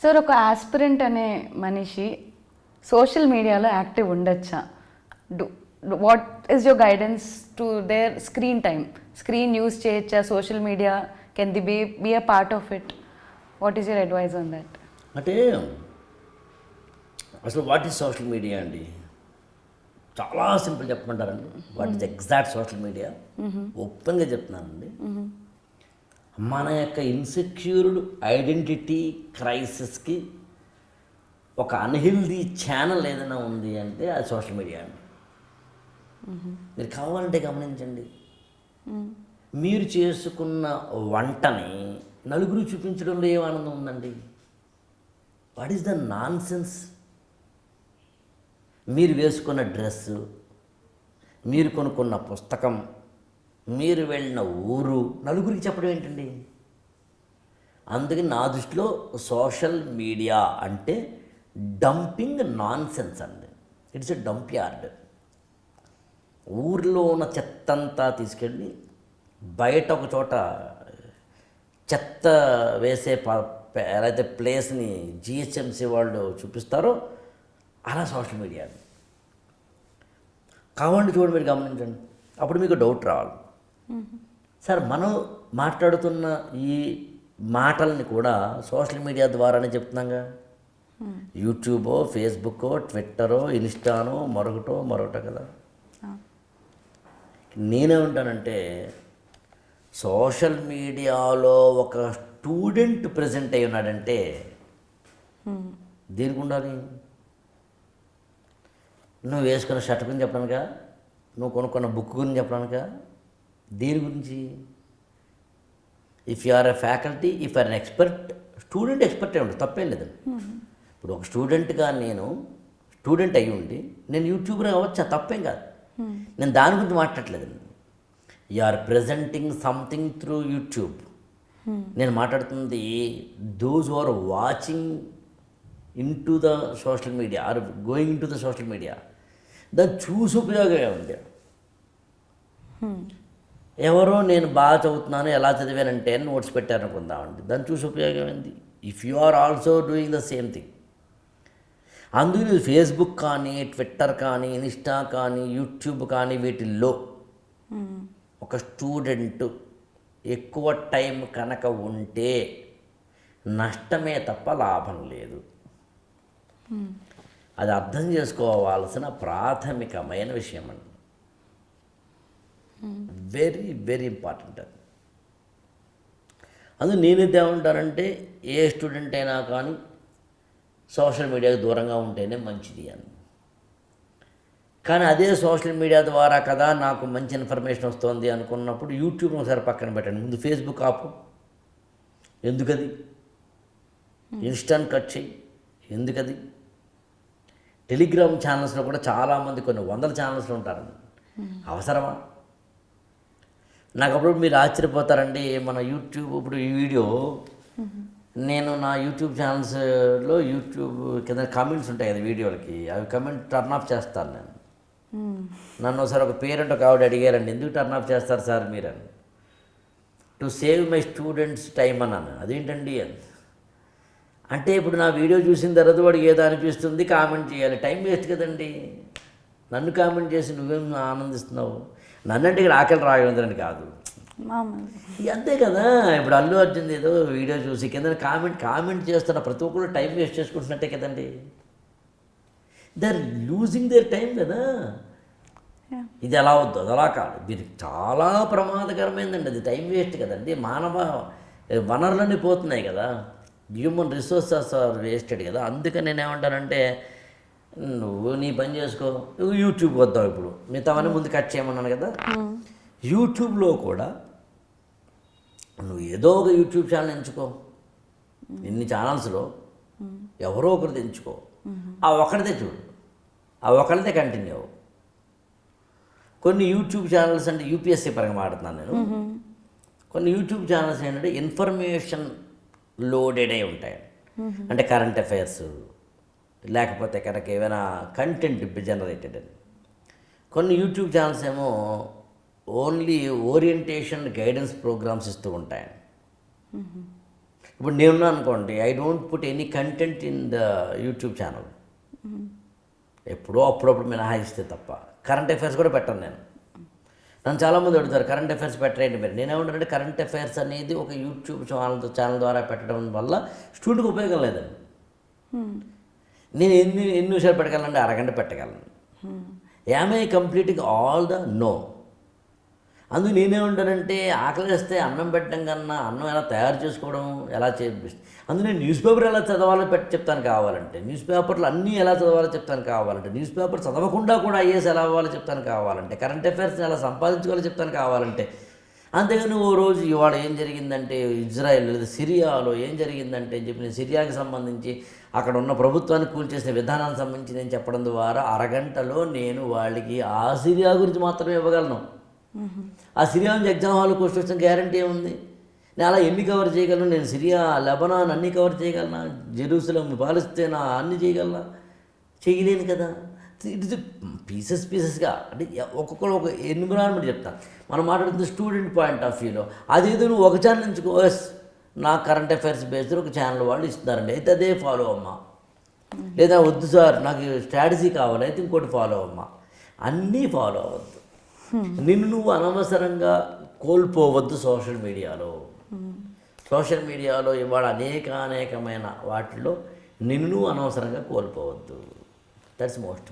Sir, ఒక aspirant అనే మనిషి సోషల్ మీడియాలో యాక్టివ్ ఉండొచ్చా? What is your guidance to their screen time? Screen use చేయొచ్చా? Social media can the be a part of it? What is your advice on that? అంటే అసలు what is social media అండి? చాలా simple చెప్పమంటారండి. What is exact social media? ఓపెన్గా చెప్తున్నానండి. మన యొక్క ఇన్సెక్యూర్డ్ ఐడెంటిటీ క్రైసిస్కి ఒక అన్హెల్దీ ఛానల్ ఏదైనా ఉంది అంటే అది సోషల్ మీడియా అండి. మీరు కావాలంటే గమనించండి, మీరు చేసుకున్న వంటని నలుగురు చూపించడంలో ఏం ఆనందం ఉందండి? What is the non sense? మీరు వేసుకున్న డ్రెస్సు, మీరు కొనుక్కున్న పుస్తకం, మీరు వెళ్ళిన ఊరు నలుగురికి చెప్పడం ఏంటండి? అందుకని నా దృష్టిలో సోషల్ మీడియా అంటే డంపింగ్ నాన్ సెన్స్ అండి. It's a dump yard. ఊర్లో ఉన్న చెత్త అంతా తీసుకెళ్ళి బయట ఒక చోట చెత్త వేసే ఏదైతే ప్లేస్ని జిహెచ్ఎంసీ వాళ్ళు చూపిస్తారో అలా సోషల్ మీడియా. కావాలంటే చూడండి, మీరు గమనించండి, అప్పుడు మీకు డౌట్ రావాలి. సార్, మనం మాట్లాడుతున్న ఈ మాటల్ని కూడా సోషల్ మీడియా ద్వారానే చెప్తున్నాగా. యూట్యూబో, ఫేస్బుక్కో, ట్విట్టరో, ఇన్స్టానో, మరొకటో కదా. నేనేమంటానంటే, సోషల్ మీడియాలో ఒక స్టూడెంట్ ప్రజెంట్ అయి ఉన్నాడంటే దేనికి ఉండాలి? నువ్వు వేసుకున్న షర్ట్ గురించి చెప్పడానికా? నువ్వు కొనుక్కున్న బుక్ గురించి చెప్పడానికా? దేని గురించి? If you are a faculty, if are an expert, student expert అయి ఉంటుంది, తప్పేం లేదండి. ఇప్పుడు ఒక స్టూడెంట్గా నేను స్టూడెంట్ అయ్యి ఉండి నేను యూట్యూబర్ అవ్వచ్చా? తప్పేం కాదు. నేను దాని గురించి మాట్లాడలేదండి. You are presenting something through YouTube. నేను మాట్లాడుతుంది those who are watching into the social media are going into the social media. దాన్ని చూసి ఉపయోగమే ఉంది. ఎవరో నేను బాగా చదువుతున్నాను, ఎలా చదివానంటే నోట్స్ పెట్టారనుకుందామండి, దాన్ని చూసి ఉపయోగం ఏంది? If you are also doing the same thing. అందుకని ఫేస్బుక్ కానీ, ట్విట్టర్ కానీ, ఇన్స్టా కానీ, యూట్యూబ్ కానీ, వీటిల్లో ఒక స్టూడెంట్ ఎక్కువ టైం కనుక ఉంటే నష్టమే తప్ప లాభం లేదు. అది అర్థం చేసుకోవాల్సిన ప్రాథమికమైన విషయం అండి. వెరీ వెరీ ఇంపార్టెంట్ అది. అందులో నేనైతే ఏమంటానంటే, ఏ స్టూడెంట్ అయినా కానీ సోషల్ మీడియాకు దూరంగా ఉంటేనే మంచిది అని. కానీ అదే సోషల్ మీడియా ద్వారా కదా నాకు మంచి ఇన్ఫర్మేషన్ వస్తుంది అనుకున్నప్పుడు యూట్యూబ్ని ఒకసారి పక్కన పెట్టండి. ముందు ఫేస్బుక్ ఆపు, ఎందుకది? ఇన్స్టాని కట్ చేయి, ఎందుకది? టెలిగ్రామ్ ఛానల్స్లో కూడా చాలామంది కొన్ని వందల ఛానల్స్లో ఉంటారండి, అవసరమా? నాకు అప్పుడు మీరు ఆశ్చర్యపోతారండి. మన యూట్యూబ్ ఇప్పుడు ఈ వీడియో నేను నా యూట్యూబ్ ఛానల్స్లో యూట్యూబ్ కింద కామెంట్స్ ఉంటాయి కదా వీడియోలకి, అవి కమెంట్ టర్న్ ఆఫ్ చేస్తాను నేను. నన్ను ఒకసారి ఒక పేరెంట్ ఒక ఆవిడ అడిగారండి, ఎందుకు టర్న్ ఆఫ్ చేస్తారు సార్ మీరని. To save my students time అన్నాను. అదేంటండి అని అంటే, ఇప్పుడు నా వీడియో చూసిన తర్వాత వాడికి ఏదో అనిపిస్తుంది, కామెంట్ చేయాలి, టైం వేస్ట్ కదండి. నన్ను కామెంట్ చేసి నువ్వేం ఆనందిస్తున్నావు? నన్నంటే ఇక్కడ ఆకలి రాఘవేంద్రని కాదు, అంతే కదా. ఇప్పుడు అల్లు అర్జున్ ఏదో వీడియో చూసి కింద కామెంట్ చేస్తున్న ప్రతి ఒక్కరు టైం వేస్ట్ చేసుకుంటున్నట్టే కదండి. They are losing their time కదా. ఇది ఎలా వద్దు, అది అలా కాదు, దీనికి చాలా ప్రమాదకరమైందండి. అది టైం వేస్ట్ కదండి. మానవ వనరులన్నీ పోతున్నాయి కదా, హ్యూమన్ రిసోర్సెస్ ఆర్ వేస్టెడ్ కదా. అందుకని నేను ఏమంటానంటే, నువ్వు నీ పని చేసుకో, నువ్వు యూట్యూబ్ వద్దావు. ఇప్పుడు మిగతావన్నీ ముందు కట్ చేయమన్నాను కదా. యూట్యూబ్లో కూడా నువ్వు ఏదో ఒక యూట్యూబ్ ఛానల్ ఎంచుకో. ఇన్ని ఛానల్స్లో ఎవరో ఒకరిది ఎంచుకో, ఆ ఒకరిదే చూడు, ఆ ఒకరిదే కంటిన్యూ అవ్వు. కొన్ని యూట్యూబ్ ఛానల్స్ అంటే యూపీఎస్సీ పరంగా మాట్లాడుతున్నాను నేను. కొన్ని యూట్యూబ్ ఛానల్స్ ఏంటంటే ఇన్ఫర్మేషన్ లోడెడ్ అయి ఉంటాయి. అంటే కరెంట్ అఫైర్స్, లేకపోతే కనుక ఏమైనా కంటెంట్ జనరేటెడ్ అని. కొన్ని యూట్యూబ్ ఛానల్స్ ఏమో ఓన్లీ ఓరియంటేషన్ గైడెన్స్ ప్రోగ్రామ్స్ ఇస్తూ ఉంటాయి. ఇప్పుడు నేను అనుకోండి, I don't put any content in the YouTube channel, ఎప్పుడో అప్పుడప్పుడు మినహాయిస్తే తప్ప. కరెంట్ అఫైర్స్ కూడా పెట్టను నేను. నన్ను చాలామంది అడుగుతారు కరెంట్ అఫైర్స్ పెట్టరేంటి మీరు. నేనేమంటానంటే కరెంట్ అఫైర్స్ అనేది ఒక యూట్యూబ్ ఛానల్ ద్వారా పెట్టడం వల్ల స్టూడెంట్కి ఉపయోగం లేదండి. నేను ఎన్ని విషయాలు పెట్టగలనండి, అరగంట పెట్టగలను. Am I completing all the no. అందుకు నేనేమంటానంటే ఆకలి వేస్తే అన్నం పెట్టడం కన్నా అన్నం ఎలా తయారు చేసుకోవడం ఎలా చేపిస్తుంది. అందుకు నేను న్యూస్ పేపర్ ఎలా చదవాలో చెప్తాను కావాలంటే, న్యూస్ పేపర్లు అన్నీ ఎలా చదవాలో చెప్తాను కావాలంటే, న్యూస్ పేపర్ చదవకుండా కూడా ఐఏఎస్ ఎలా అవ్వాలో చెప్తాను కావాలంటే, కరెంట్ అఫైర్స్ని ఎలా సంపాదించుకోవాలో చెప్తాను కావాలంటే. అంతేగాని ఓ రోజు ఇవాళ ఏం జరిగిందంటే ఇజ్రాయెల్ లేదా సిరియాలో ఏం జరిగిందంటే అని చెప్పి నేను సిరియాకి సంబంధించి అక్కడ ఉన్న ప్రభుత్వాన్ని కూల్చేసిన విధానానికి సంబంధించి నేను చెప్పడం ద్వారా అరగంటలో నేను వాళ్ళకి ఆ సిరియా గురించి మాత్రమే ఇవ్వగలను. ఆ సిరియా నుంచి ఎగ్జామ్ హాల్ క్వశ్చన్ వచ్చిన గ్యారంటీ ఏముంది? నేను అలా ఎన్ని కవర్ చేయగలను? నేను సిరియా, లెబనాన్ అన్నీ కవర్ చేయగలనా? జెరూసలం, పాలస్తీనా అన్నీ చేయగలనా? చేయలేను కదా. ఇట్ ఇస్ పీసెస్గా అంటే ఒక్కొక్కరు ఒక ఎన్విరాన్మెంట్ చెప్తాను. మనం మాట్లాడుతున్న స్టూడెంట్ పాయింట్ ఆఫ్ వ్యూలో అదేదో నువ్వు ఒక ఛానల్ నుంచి నా కరెంట్ అఫైర్స్ బేస్డ్ ఒక ఛానల్ వాళ్ళు ఇస్తున్నారండి, అయితే అదే ఫాలో అమ్మా. లేదా వద్దు సార్ నాకు స్ట్రాటజీ కావాలి, అయితే ఇంకోటి ఫాలో అమ్మా. అన్నీ ఫాలో అవ్వద్దు. నిన్ను నువ్వు అనవసరంగా కోల్పోవద్దు సోషల్ మీడియాలో. సోషల్ మీడియాలో ఇవాళ అనేకమైన వాటిల్లో నిన్ను నువ్వు అనవసరంగా కోల్పోవద్దు. That's most